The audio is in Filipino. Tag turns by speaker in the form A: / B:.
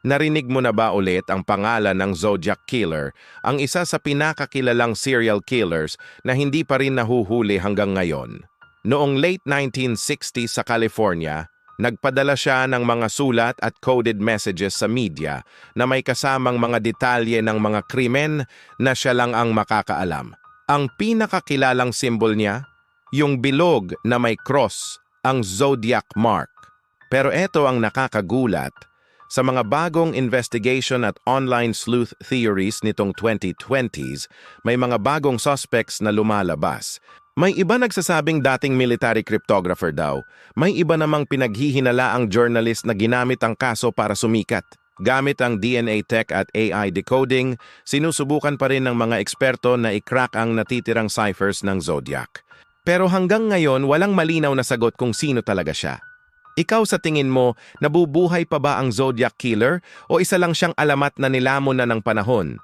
A: Narinig mo na ba ulit ang pangalan ng Zodiac Killer, ang isa sa pinakakilalang serial killers na hindi pa rin nahuhuli hanggang ngayon? Noong late 1960s sa California, nagpadala siya ng mga sulat at coded messages sa media na may kasamang mga detalye ng mga krimen na siya lang ang makakaalam. Ang pinakakilalang symbol niya, yung bilog na may cross, ang Zodiac Mark. Pero ito ang nakakagulat. Sa mga bagong investigation at online sleuth theories nitong 2020s, may mga bagong suspects na lumalabas. May iba nagsasabing dating military cryptographer daw. May iba namang pinaghihinalaang journalist na ginamit ang kaso para sumikat. Gamit ang DNA tech at AI decoding, sinusubukan pa rin ng mga eksperto na i-crack ang natitirang ciphers ng Zodiac. Pero hanggang ngayon, walang malinaw na sagot kung sino talaga siya. Ikaw sa tingin mo, nabubuhay pa ba ang Zodiac Killer o isa lang siyang alamat na nilamon na ng panahon?